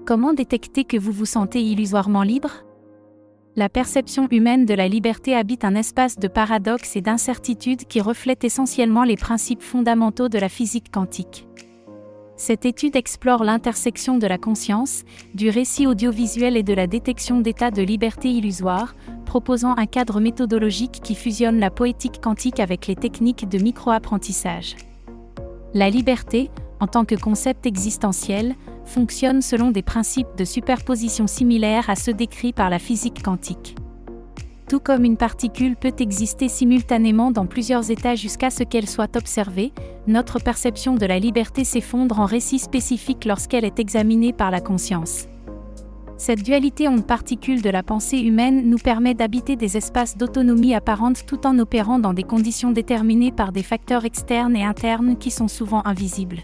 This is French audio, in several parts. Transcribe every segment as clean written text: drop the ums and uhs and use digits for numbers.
Comment détecter que vous vous sentez illusoirement libre ? La perception humaine de la liberté habite un espace de paradoxe et d'incertitude qui reflète essentiellement les principes fondamentaux de la physique quantique. Cette étude explore l'intersection de la conscience, du récit audiovisuel et de la détection d'états de liberté illusoire, proposant un cadre méthodologique qui fusionne la poétique quantique avec les techniques de micro-apprentissage. La liberté, en tant que concept existentiel, fonctionne selon des principes de superposition similaires à ceux décrits par la physique quantique. Tout comme une particule peut exister simultanément dans plusieurs états jusqu'à ce qu'elle soit observée, notre perception de la liberté s'effondre en récits spécifiques lorsqu'elle est examinée par la conscience. Cette dualité onde-particule de la pensée humaine nous permet d'habiter des espaces d'autonomie apparente tout en opérant dans des conditions déterminées par des facteurs externes et internes qui sont souvent invisibles.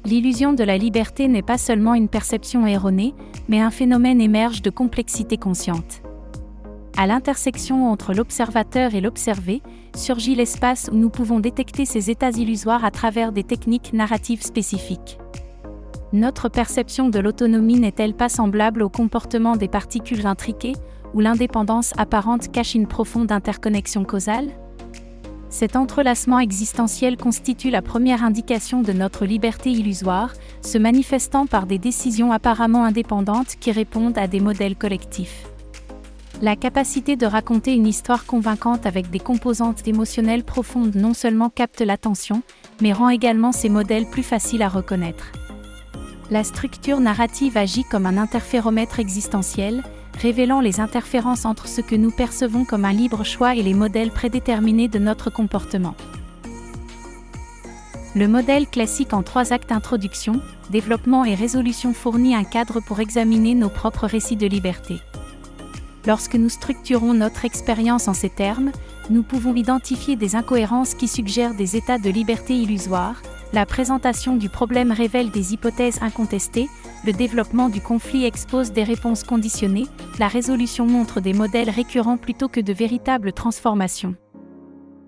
L'illusion de la liberté n'est pas seulement une perception erronée, mais un phénomène émerge de complexité consciente. À l'intersection entre l'observateur et l'observé, surgit l'espace où nous pouvons détecter ces états illusoires à travers des techniques narratives spécifiques. Notre perception de l'autonomie n'est-elle pas semblable au comportement des particules intriquées, où l'indépendance apparente cache une profonde interconnexion causale ? Cet entrelacement existentiel constitue la première indication de notre liberté illusoire, se manifestant par des décisions apparemment indépendantes qui répondent à des modèles collectifs. La capacité de raconter une histoire convaincante avec des composantes émotionnelles profondes non seulement capte l'attention, mais rend également ces modèles plus faciles à reconnaître. La structure narrative agit comme un interféromètre existentiel, révélant les interférences entre ce que nous percevons comme un libre choix et les modèles prédéterminés de notre comportement. Le modèle classique en 3 actes introduction, développement et résolution fournit un cadre pour examiner nos propres récits de liberté. Lorsque nous structurons notre expérience en ces termes, nous pouvons identifier des incohérences qui suggèrent des états de liberté illusoires. La présentation du problème révèle des hypothèses incontestées, le développement du conflit expose des réponses conditionnées, la résolution montre des modèles récurrents plutôt que de véritables transformations.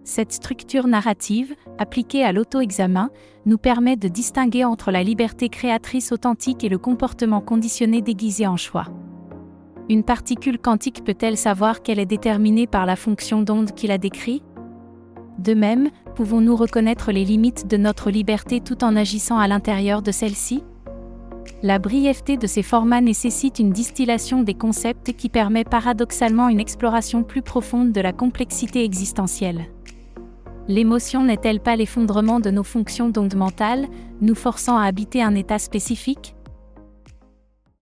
Cette structure narrative, appliquée à l'auto-examen, nous permet de distinguer entre la liberté créatrice authentique et le comportement conditionné déguisé en choix. Une particule quantique peut-elle savoir qu'elle est déterminée par la fonction d'onde qui la décrit ? De même, pouvons-nous reconnaître les limites de notre liberté tout en agissant à l'intérieur de celle-ci ? La brièveté de ces formats nécessite une distillation des concepts qui permet paradoxalement une exploration plus profonde de la complexité existentielle. L'émotion n'est-elle pas l'effondrement de nos fonctions d'onde mentale, nous forçant à habiter un état spécifique ?